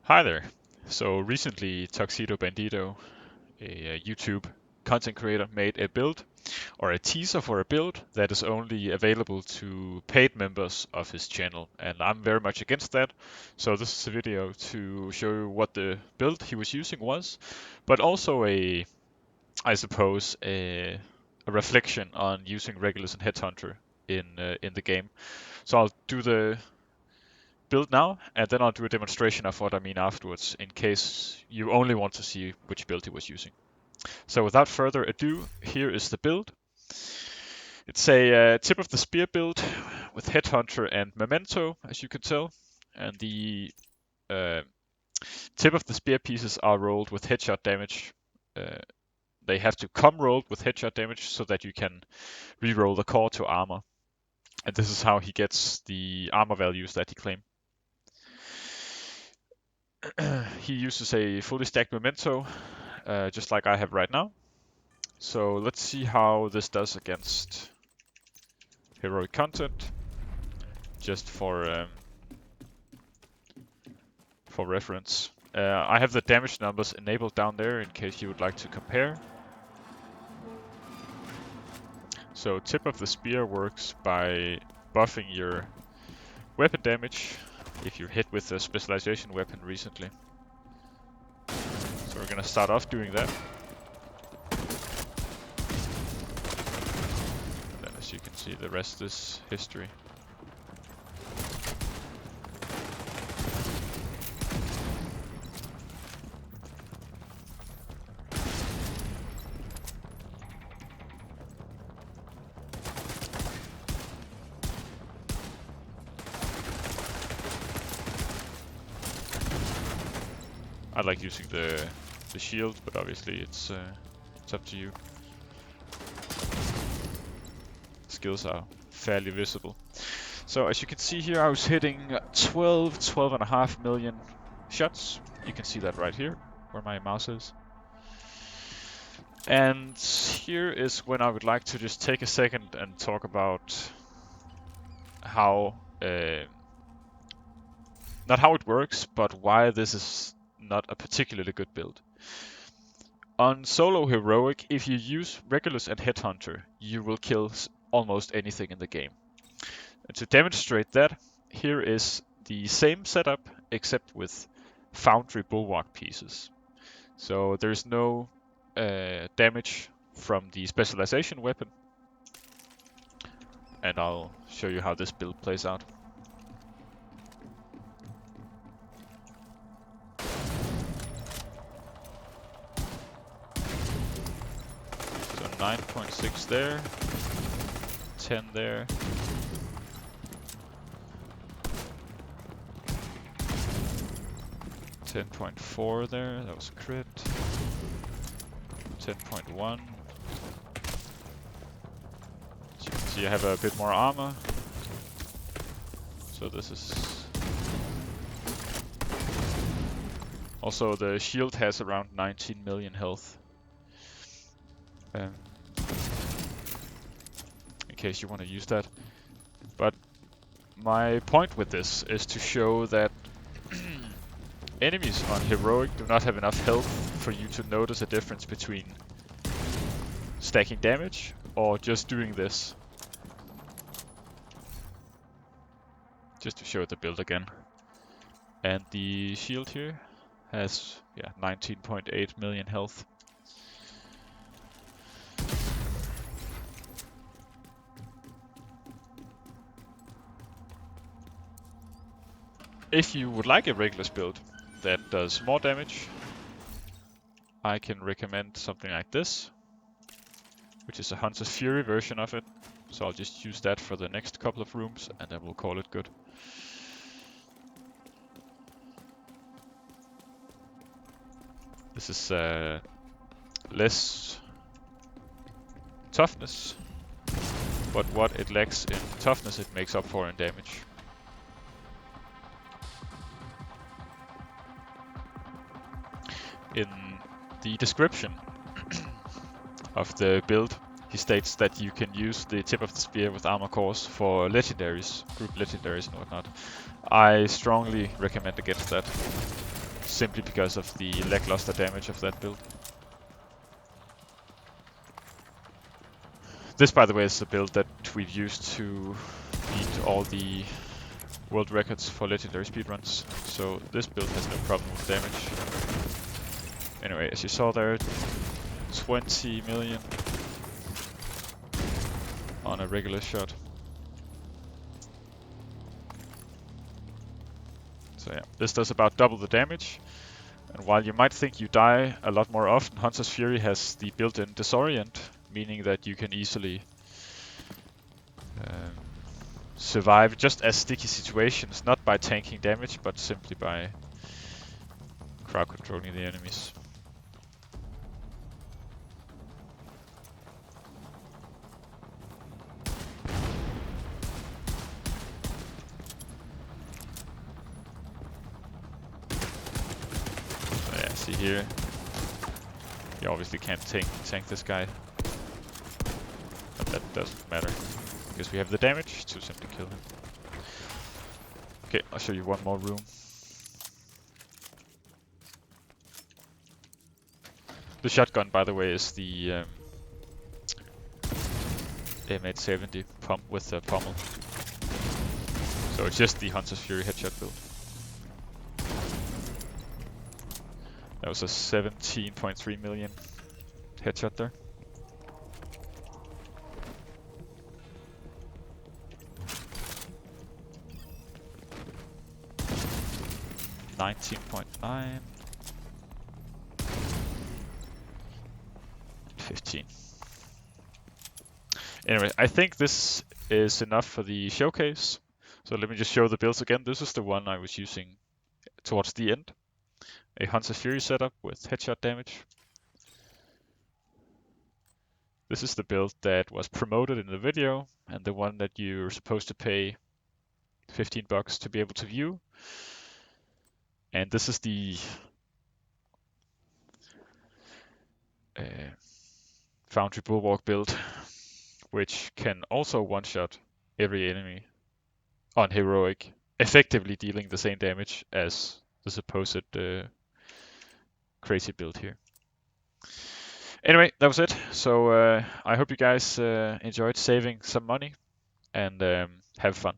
Hi there. So recently, Tuxedo Bandito, a YouTube content creator, made a build or a teaser for a build that is only available to paid members of his channel, and I'm very much against that. So this is a video to show you what the build he was using was, but also I suppose, a reflection on using Regulus and Headhunter in the game. So I'll do the build now, and then I'll do a demonstration of what I mean afterwards, in case you only want to see which build he was using. So without further ado, here is the build. It's a tip of the spear build with Headhunter and Memento, as you can tell, and the uh, tip of the spear pieces are rolled with headshot damage. Uh, they have to come rolled with headshot damage so that you can reroll the core to armor. And this is how he gets the armor values that he claimed. He uses a fully stacked Memento, just like I have right now. So let's see how this does against heroic content, just for reference. I have the damage numbers enabled down there in case you would like to compare. So tip of the spear works by buffing your weapon damage if you're hit with a specialization weapon recently. So we're gonna start off doing that. Then as you can see, the rest is history. I like using the shield, but obviously it's up to you. Skills are fairly visible. So as you can see here, I was hitting 12.5 million shots. You can see that right here, where my mouse is. And here is when I would like to just take a second and talk about how, not how it works, but why this is not a particularly good build. On solo heroic, if you use Regulus and Headhunter, you will kill almost anything in the game. And to demonstrate that, here is the same setup except with foundry bulwark pieces. So there's no damage from the specialization weapon, and I'll show you how this build plays out. So 9.6 there, 10 there, 10.4 there, that was a crit, 10.1. As you can see, I have a bit more armor, so this is... Also, the shield has around 19 million health. In case you want to use that. But my point with this is to show that enemies on heroic do not have enough health for you to notice a difference between stacking damage or just doing this. Just to show the build again. And the shield here has 19.8 million health. If you would like a Regulus build that does more damage, I can recommend something like this, which is a Hunter's Fury version of it. So I'll just use that for the next couple of rooms, and then we'll call it good. This is less toughness, but what it lacks in toughness it makes up for in damage. In the description of the build, he states that you can use the tip of the spear with armor cores for legendaries, group legendaries and whatnot. I strongly recommend against that. simply because of the lackluster damage of that build. This, by the way, is a build that we've used to beat all the world records for legendary speedruns, so this build has no problem with damage. Anyway, as you saw there, 20 million on a regular shot. So yeah, this does about double the damage. And while you might think you die a lot more often, Hunter's Fury has the built-in disorient, meaning that you can easily survive just as sticky situations, not by tanking damage, but simply by crowd controlling the enemies. So yeah, see here, you obviously can't tank this guy, but that doesn't matter, because we have the damage to simply kill him. Okay, I'll show you one more room. The shotgun, by the way, is the M870 pump with the pommel. So it's just the Hunter's Fury headshot build. That was a 17.3 million headshot there. $19.9. 15. Anyway, I think this is enough for the showcase. So let me just show the builds again. This is the one I was using towards the end. A Hunter's Fury setup with headshot damage. This is the build that was promoted in the video, and the one that you're supposed to pay $15 to be able to view. And this is the Foundry Bulwark build, which can also one-shot every enemy on heroic, effectively dealing the same damage as the supposed crazy build here. Anyway, that was it. So I hope you guys enjoyed saving some money, and have fun.